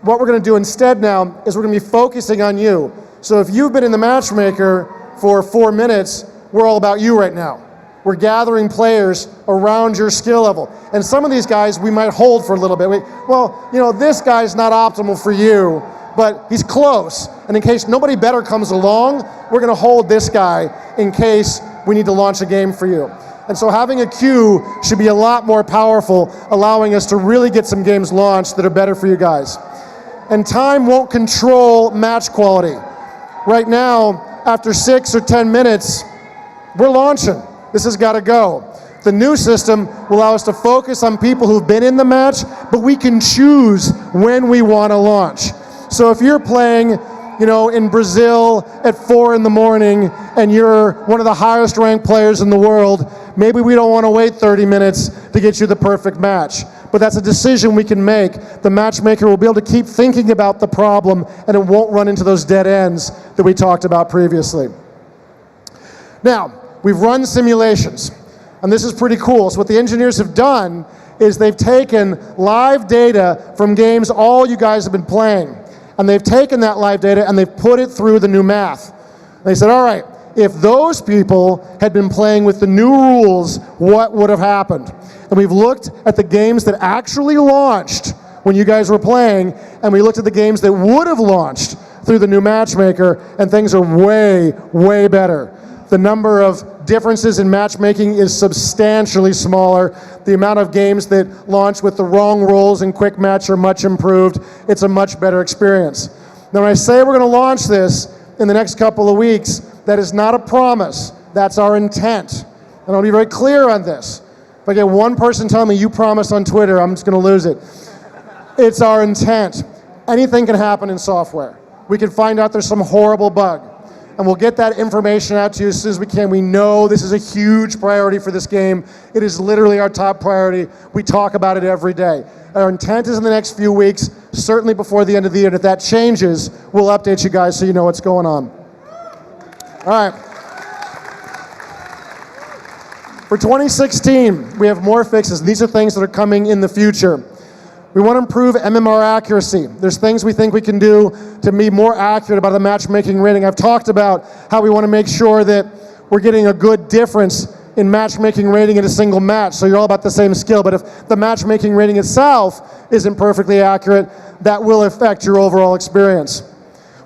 What we're going to do instead now is we're going to be focusing on you. So if you've been in the matchmaker for 4 minutes, we're all about you right now. We're gathering players around your skill level. And some of these guys we might hold for a little bit. Well, you know, this guy's not optimal for you, but he's close. And in case nobody better comes along, we're going to hold this guy in case we need to launch a game for you. And so having a queue should be a lot more powerful, allowing us to really get some games launched that are better for you guys. And time won't control match quality. Right now, after 6 or 10 minutes, we're launching. This has got to go. The new system will allow us to focus on people who've been in the match, but we can choose when we want to launch. So if you're playing, you know, in Brazil at 4 in the morning and you're one of the highest ranked players in the world, maybe we don't want to wait 30 minutes to get you the perfect match. But that's a decision we can make. The matchmaker will be able to keep thinking about the problem and it won't run into those dead ends that we talked about previously. Now, we've run simulations, and this is pretty cool. So what the engineers have done is they've taken live data from games all you guys have been playing, and they've taken that live data and they've put it through the new math. They said, all right, if those people had been playing with the new rules, what would have happened? And we've looked at the games that actually launched when you guys were playing, and we looked at the games that would have launched through the new matchmaker, and things are way, way better. The number of differences in matchmaking is substantially smaller. The amount of games that launch with the wrong roles in quick match are much improved. It's a much better experience. Now, when I say we're going to launch this in the next couple of weeks, that is not a promise. That's our intent. And I'll be very clear on this. If I get one person telling me you promised on Twitter, I'm just going to lose it. It's our intent. Anything can happen in software. We can find out there's some horrible bug. And we'll get that information out to you as soon as we can. We know this is a huge priority for this game. It is literally our top priority. We talk about it every day. Our intent is in the next few weeks, certainly before the end of the year. And if that changes, we'll update you guys so you know what's going on. All right. For 2016, we have more fixes. These are things that are coming in the future. We want to improve MMR accuracy. There's things we think we can do to be more accurate about the matchmaking rating. I've talked about how we want to make sure that we're getting a good difference in matchmaking rating in a single match, so you're all about the same skill. But if the matchmaking rating itself isn't perfectly accurate, that will affect your overall experience.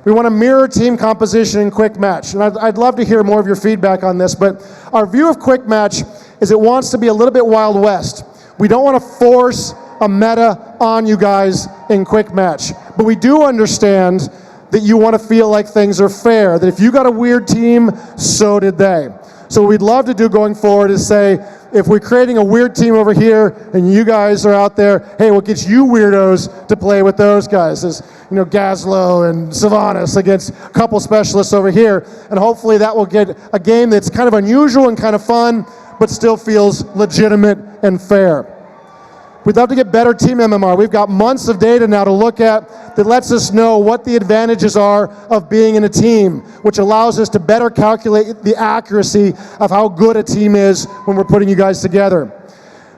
We want to mirror team composition in quick match. And I'd love to hear more of your feedback on this, but our view of quick match is it wants to be a little bit Wild West. We don't want to force a meta on you guys in quick match. But we do understand that you want to feel like things are fair, that if you got a weird team, so did they. So what we'd love to do going forward is say, if we're creating a weird team over here and you guys are out there, hey, what gets you weirdos to play with those guys is, Gazlo and Sylvanas against a couple specialists over here. And hopefully that will get a game that's kind of unusual and kind of fun, but still feels legitimate and fair. We'd love to get better team MMR. We've got months of data now to look at that lets us know what the advantages are of being in a team, which allows us to better calculate the accuracy of how good a team is when we're putting you guys together.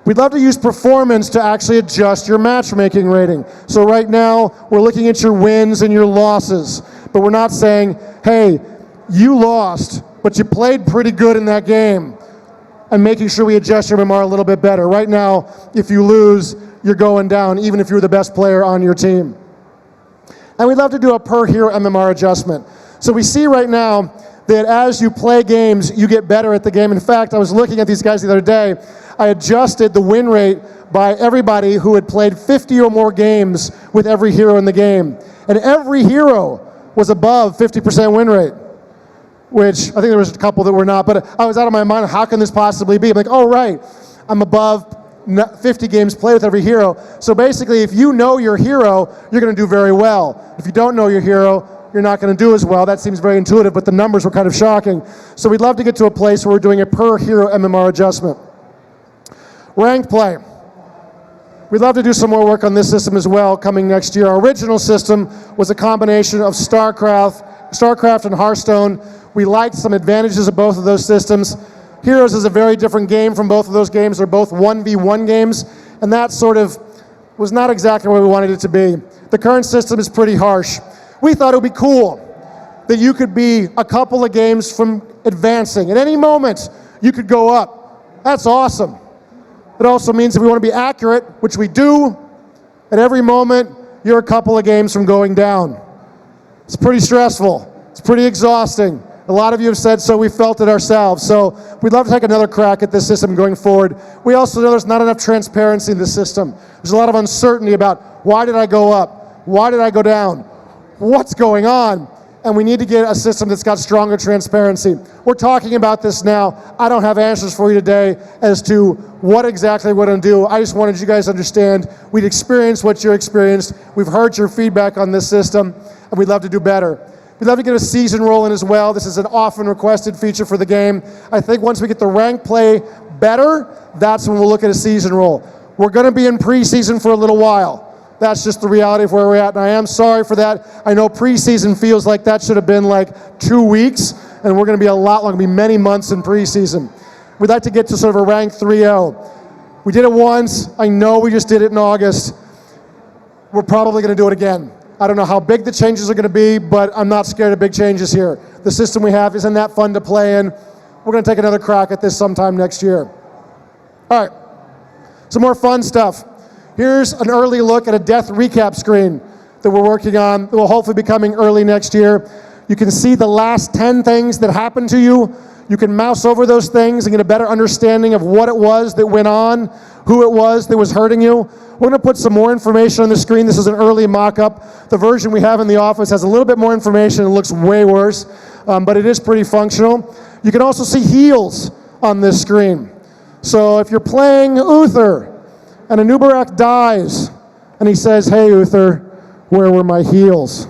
We'd love to use performance to actually adjust your matchmaking rating. So right now, we're looking at your wins and your losses, but we're not saying, hey, you lost, but you played pretty good in that game, and making sure we adjust your MMR a little bit better. Right now, if you lose, you're going down, even if you're the best player on your team. And we'd love to do a per hero MMR adjustment. So we see right now that as you play games, you get better at the game. In fact, I was looking at these guys the other day. I adjusted the win rate by everybody who had played 50 or more games with every hero in the game. And every hero was above 50% win rate, which I think there was a couple that were not, but I was out of my mind, how can this possibly be? I'm like, oh right, I'm above 50 games played with every hero. So basically, if you know your hero, you're gonna do very well. If you don't know your hero, you're not gonna do as well. That seems very intuitive, but the numbers were kind of shocking. So we'd love to get to a place where we're doing a per hero MMR adjustment. Ranked play. We'd love to do some more work on this system as well coming next year. Our original system was a combination of StarCraft and Hearthstone. We liked some advantages of both of those systems. Heroes is a very different game from both of those games. They're both 1v1 games, and that sort of was not exactly where we wanted it to be. The current system is pretty harsh. We thought it would be cool that you could be a couple of games from advancing. At any moment, you could go up. That's awesome. It also means if we want to be accurate, which we do, at every moment, you're a couple of games from going down. It's pretty stressful. It's pretty exhausting. A lot of you have said so, we felt it ourselves. So we'd love to take another crack at this system going forward. We also know there's not enough transparency in the system. There's a lot of uncertainty about why did I go up? Why did I go down? What's going on? And we need to get a system that's got stronger transparency. We're talking about this now. I don't have answers for you today as to what exactly we're going to do. I just wanted you guys to understand we'd experienced what you experienced. We've heard your feedback on this system, and we'd love to do better. We'd love to get a season roll in as well. This is an often requested feature for the game. I think once we get the rank play better, that's when we'll look at a season roll. We're going to be in preseason for a little while. That's just the reality of where we're at, and I am sorry for that. I know preseason feels like that should have been like 2 weeks, and we're going to be a lot longer, be many months in preseason. We'd like to get to sort of a rank 3.0. We did it once. I know we just did it in August. We're probably going to do it again. I don't know how big the changes are going to be, but I'm not scared of big changes here. The system we have isn't that fun to play in. We're going to take another crack at this sometime next year. All right, some more fun stuff. Here's an early look at a death recap screen that we're working on that will hopefully be coming early next year. You can see the last 10 things that happened to you. You can mouse over those things and get a better understanding of what it was that went on, who it was that was hurting you. We're going to put some more information on the screen. This is an early mock-up. The version we have in the office has a little bit more information. It looks way worse, but it is pretty functional. You can also see heals on this screen. So if you're playing Uther and a Nubarak dies and he says, "Hey Uther, where were my heals?"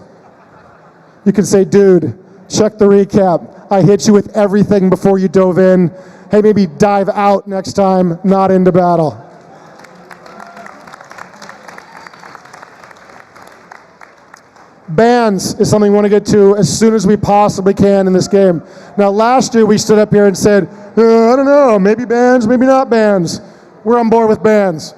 You can say, "Dude, check the recap. I hit you with everything before you dove in. Hey, maybe dive out next time, not into battle." Bans is something we want to get to as soon as we possibly can in this game. Now, last year we stood up here and said, I don't know, maybe bans, maybe not bans. We're on board with bans.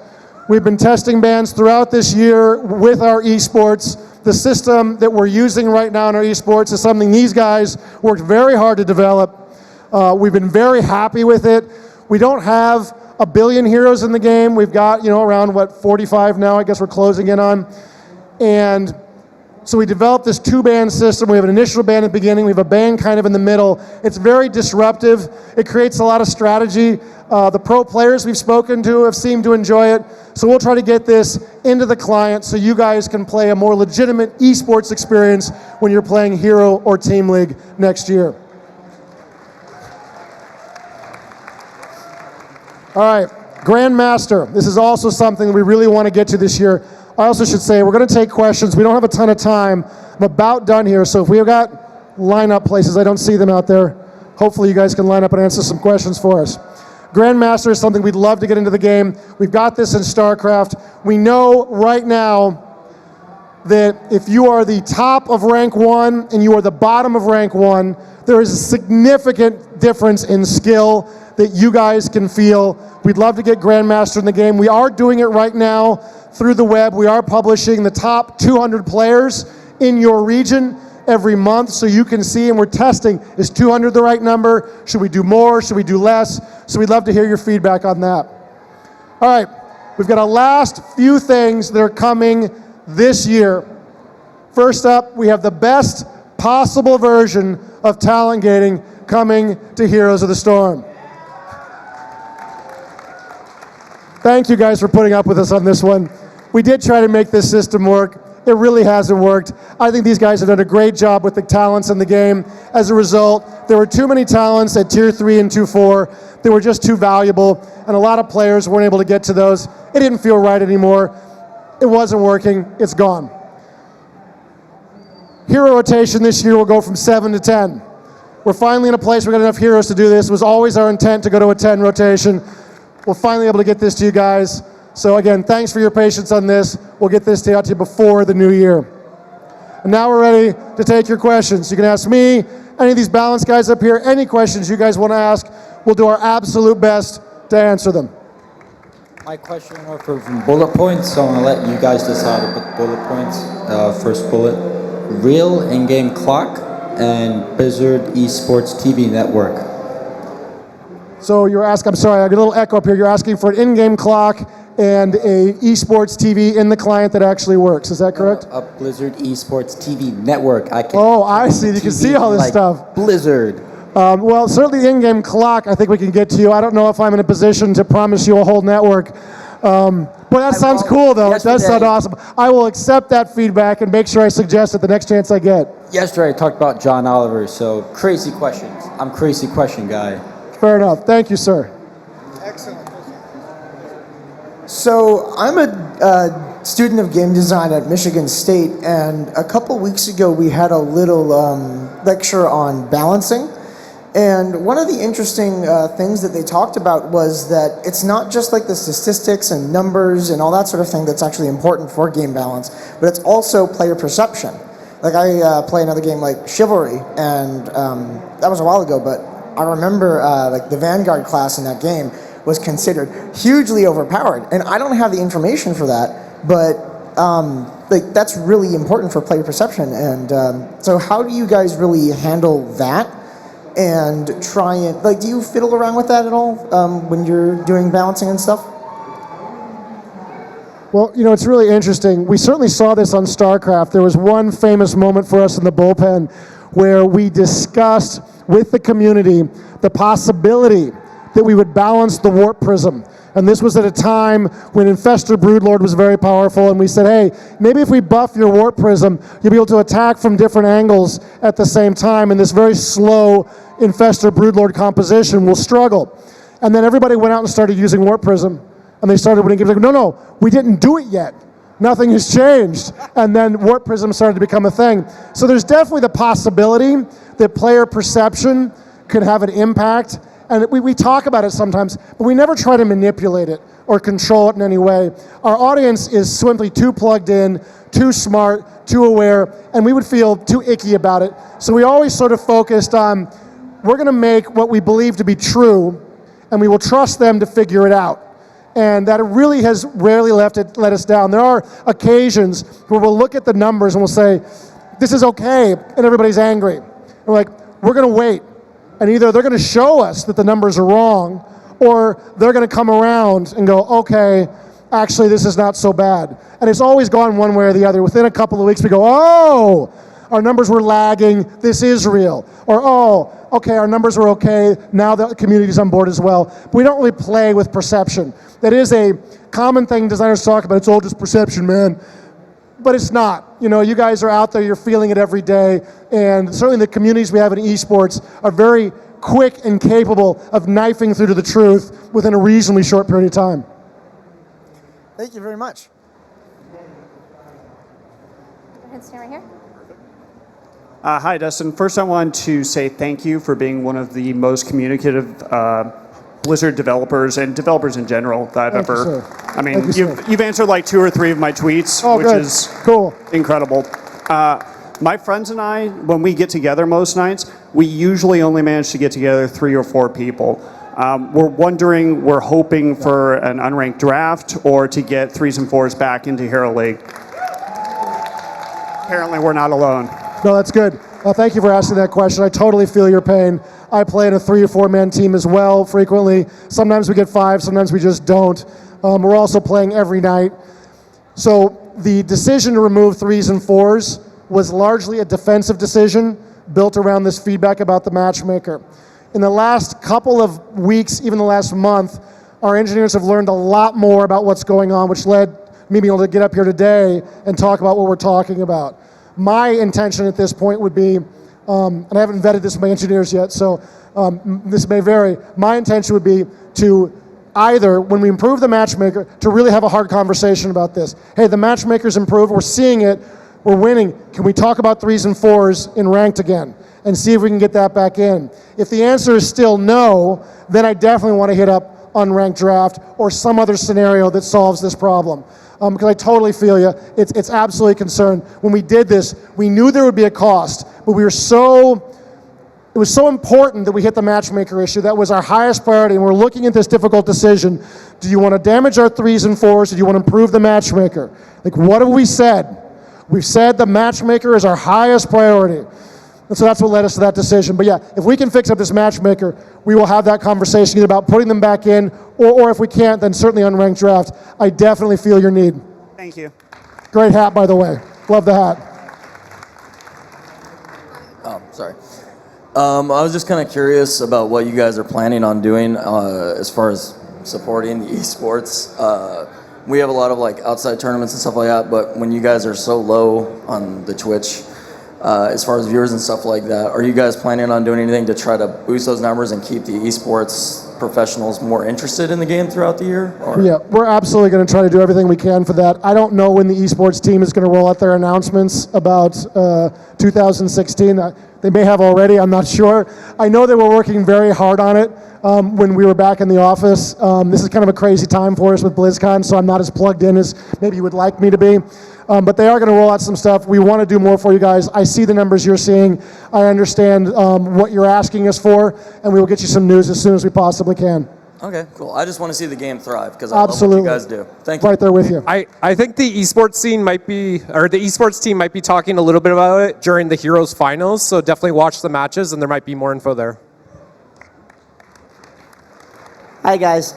We've been testing bans throughout this year with our esports. The system that we're using right now in our esports is something these guys worked very hard to develop. We've been very happy with it. We don't have 1 billion heroes in the game. We've got, around 45 now, I guess we're closing in on. And so we developed this 2-ban system. We have an initial ban at the beginning. We have a ban kind of in the middle. It's very disruptive. It creates a lot of strategy. The pro players we've spoken to have seemed to enjoy it. So we'll try to get this into the client so you guys can play a more legitimate esports experience when you're playing Hero or Team League next year. All right, Grandmaster. This is also something we really want to get to this year. I also should say we're going to take questions. We don't have a ton of time. I'm about done here, so if we've got lineup places, I don't see them out there. Hopefully you guys can line up and answer some questions for us. Grandmaster is something we'd love to get into the game. We've got this in StarCraft. We know right now that if you are the top of rank 1 and you are the bottom of rank 1, there is a significant difference in skill that you guys can feel. We'd love to get Grandmaster in the game. We are doing it right now through the web. We are publishing the top 200 players in your region every month so you can see, and we're testing, is 200 the right number? Should we do more? Should we do less? So we'd love to hear your feedback on that. All right, we've got our last few things that are coming this year. First up, we have the best possible version of talent gating coming to Heroes of the Storm. Thank you guys for putting up with us on this one. We did try to make this system work. It really hasn't worked. I think these guys have done a great job with the talents in the game. As a result, there were too many talents at Tier 3 and 2-4. They were just too valuable, and a lot of players weren't able to get to those. It didn't feel right anymore. It wasn't working. It's gone. Hero rotation this year will go from 7 to 10. We're finally in a place where we've got enough heroes to do this. It was always our intent to go to a 10 rotation. We're finally able to get this to you guys. So again, thanks for your patience on this. We'll get this out to you before the new year. And now we're ready to take your questions. You can ask me, any of these balance guys up here, any questions you guys want to ask. We'll do our absolute best to answer them. My question are from bullet points, so I'm going to let you guys decide with bullet points. First bullet, real in-game clock and Blizzard Esports TV network. So you're asking, I'm sorry, I got a little echo up here. You're asking for an in-game clock and a esports TV in the client that actually works. Is that correct? A Blizzard Esports TV network. I see. You can see all this like stuff. Blizzard. Well, certainly the in-game clock, I think we can get to you. I don't know if I'm in a position to promise you a whole network. But that sounds cool, though. It does sound awesome. I will accept that feedback and make sure I suggest it the next chance I get. Yesterday I talked about John Oliver, so crazy questions. I'm crazy question guy. Fair enough. Thank you, sir. Excellent. So I'm a student of game design at Michigan State, and a couple weeks ago we had a little lecture on balancing. And one of the interesting things that they talked about was that it's not just like the statistics and numbers and all that sort of thing that's actually important for game balance, but it's also player perception. Like I play another game like Chivalry, and that was a while ago, but I remember like the Vanguard class in that game was considered hugely overpowered, and I don't have the information for that, but like that's really important for player perception. And so how do you guys really handle that and try and, like, do you fiddle around with that at all when you're doing balancing and stuff? Well, you know, it's really interesting. We certainly saw this on StarCraft. There was one famous moment for us in the bullpen where we discussed with the community the possibility that we would balance the warp prism. And this was at a time when Infestor Broodlord was very powerful, and we said, hey, maybe if we buff your warp prism, you'll be able to attack from different angles at the same time, and this very slow Infestor Broodlord composition will struggle. And then everybody went out and started using warp prism, and they started winning games. Like, no, we didn't do it yet. Nothing has changed. And then warp prism started to become a thing. So there's definitely the possibility that player perception could have an impact. And we talk about it sometimes, but we never try to manipulate it or control it in any way. Our audience is simply too plugged in, too smart, too aware, and we would feel too icky about it. So we always sort of focused on, we're going to make what we believe to be true, and we will trust them to figure it out. And that really has rarely let us down. There are occasions where we'll look at the numbers and we'll say, this is okay, and everybody's angry. We're like, we're going to wait. And either they're going to show us that the numbers are wrong, or they're going to come around and go, okay, actually this is not so bad. And it's always gone one way or the other. Within a couple of weeks we go, oh, our numbers were lagging, this is real. Or, oh, okay, our numbers are okay, now the community's on board as well. But we don't really play with perception. That is a common thing designers talk about, it's all just perception, man. But it's not. You know, you guys are out there, you're feeling it every day, and certainly the communities we have in esports are very quick and capable of knifing through to the truth within a reasonably short period of time. Thank you very much. Go ahead, stand right here. Hi, Dustin. First, I want to say thank you for being one of the most communicative Blizzard developers and developers in general that I've Thank you, ever. sir. I mean, Thank you, you've answered like 2 or 3 of my tweets, which good. is Cool. incredible. My friends and I, when we get together most nights, we usually only manage to get together 3 or 4 people. We're hoping for an unranked draft or to get 3s and 4s back into Hero League. Apparently, we're not alone. No, that's good. Thank you for asking that question. I totally feel your pain. I play in a 3 or 4 man team as well frequently. Sometimes we get 5, sometimes we just don't. We're also playing every night. So the decision to remove 3s and 4s was largely a defensive decision built around this feedback about the matchmaker. In the last couple of weeks, even the last month, our engineers have learned a lot more about what's going on, which led me being able to get up here today and talk about what we're talking about. My intention at this point would be, and I haven't vetted this with my engineers yet, so this may vary. My intention would be to either, when we improve the matchmaker, to really have a hard conversation about this. Hey, the matchmaker's improved, we're seeing it, we're winning. Can we talk about 3s and 4s in ranked again and see if we can get that back in? If the answer is still no, then I definitely want to hit up unranked draft or some other scenario that solves this problem. Because I totally feel you. It's absolutely a concern. When we did this, we knew there would be a cost, but it was so important that we hit the matchmaker issue. That was our highest priority, and we're looking at this difficult decision. Do you want to damage our 3s and 4s, or do you want to improve the matchmaker? Like, what have we said? We've said the matchmaker is our highest priority. And so that's what led us to that decision. But yeah, if we can fix up this matchmaker, we will have that conversation either about putting them back in, or if we can't, then certainly unranked draft. I definitely feel your need. Thank you. Great hat, by the way. Love the hat. Oh, sorry. I was just kind of curious about what you guys are planning on doing as far as supporting the esports. We have a lot of like outside tournaments and stuff like that, but when you guys are so low on the Twitch, as far as viewers and stuff like that, are you guys planning on doing anything to try to boost those numbers and keep the esports professionals more interested in the game throughout the year? Or? Yeah, we're absolutely going to try to do everything we can for that. I don't know when the esports team is going to roll out their announcements about 2016. They may have already, I'm not sure. I know they were working very hard on it when we were back in the office. This is kind of a crazy time for us with BlizzCon, so I'm not as plugged in as maybe you would like me to be. But they are going to roll out some stuff. We want to do more for you guys. I see the numbers you're seeing. I understand what you're asking us for, and we will get you some news as soon as we possibly can. Okay, cool. I just want to see the game thrive because I love what you guys do. Thank you. Right there with you. I think the esports scene might be, or the esports team might be talking a little bit about it during the Heroes finals, so definitely watch the matches and there might be more info there. Hi guys,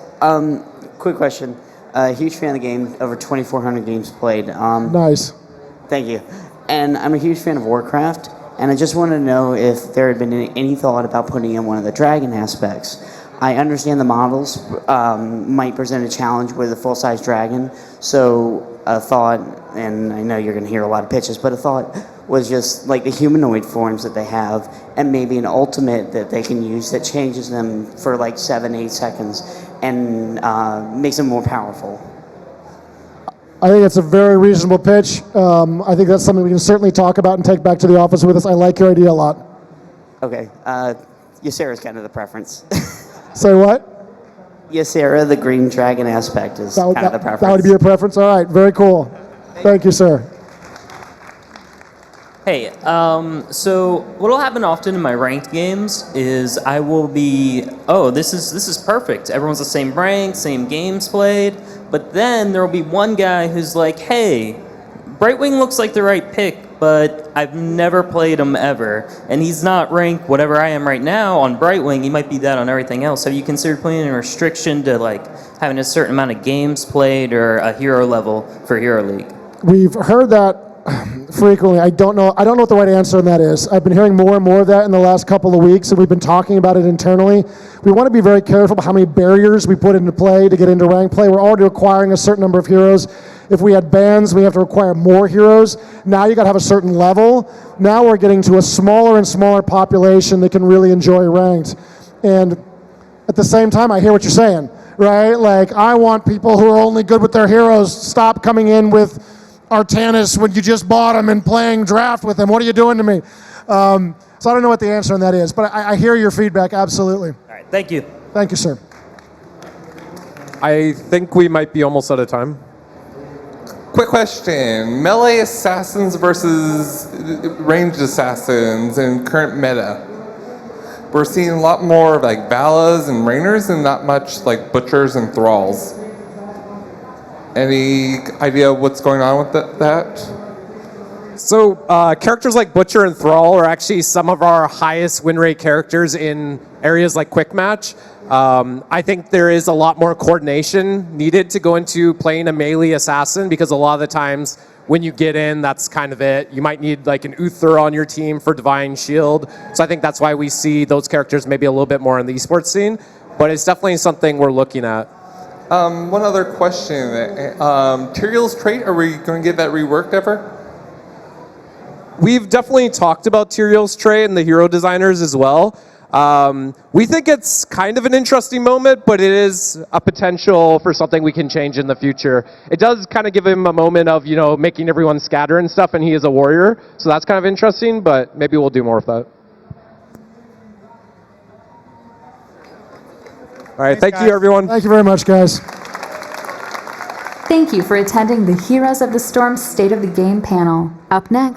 quick question. Huge fan of the game, over 2,400 games played. Nice. Thank you. And I'm a huge fan of Warcraft, And I just wanted to know if there had been any thought about putting in one of the dragon aspects. I understand the models might present a challenge with a full-size dragon, so a thought, and I know you're going to hear a lot of pitches, but a thought was just like the humanoid forms that they have, and maybe an ultimate that they can use that changes them for like 7-8 seconds and makes them more powerful. I think it's a very reasonable pitch. I think that's something we can certainly talk about and take back to the office with us. I like your idea a lot. Okay, Ysera's kind of the preference. Say what? Ysera, the green dragon aspect, is kind of the preference. That would be your preference? All right, very cool. Thank you, sir. Hey, so what'll happen often in my ranked games is I will be, oh, this is perfect. Everyone's the same rank, same games played, but then there will be one guy who's like, hey, Brightwing looks like the right pick, but I've never played him ever, and he's not ranked whatever I am right now on Brightwing. He might be that on everything else. Have you considered putting in a restriction to like having a certain amount of games played or a hero level for Hero League? We've heard that frequently. I don't know what the right answer on that is. I've been hearing more and more of that in the last couple of weeks, and we've been talking about it internally. We want to be very careful about how many barriers we put into play to get into rank play. We're already requiring a certain number of heroes. If we had bans, we have to require more heroes. Now you got to have a certain level. Now we're getting to a smaller and smaller population that can really enjoy ranked. And at the same time, I hear what you're saying, right? Like, I want people who are only good with their heroes stop coming in with Artanis when you just bought him and playing draft with him. What are you doing to me? So I don't know what the answer on that is, but I hear your feedback, absolutely. All right, thank you. Thank you, sir. I think we might be almost out of time. Quick question. Melee assassins versus ranged assassins in current meta. We're seeing a lot more of like Valas and Rainers and not much like Butchers and Thralls. Any idea what's going on with that? So characters like Butcher and Thrall are actually some of our highest win rate characters in areas like Quick Match. I think there is a lot more coordination needed to go into playing a melee assassin, because a lot of the times when you get in, that's kind of it. You might need like an Uther on your team for Divine Shield. So I think that's why we see those characters maybe a little bit more in the esports scene. But it's definitely something we're looking at. One other question. Tyrael's trait, are we going to get that reworked ever? We've definitely talked about Tyrael's trait and the hero designers as well. We think it's kind of an interesting moment, but it is a potential for something we can change in the future. It does kind of give him a moment of, making everyone scatter and stuff, and he is a warrior. So that's kind of interesting, but maybe we'll do more of that. All right, thank you, everyone. Thank you very much, guys. Thank you for attending the Heroes of the Storm State of the Game panel. Up next,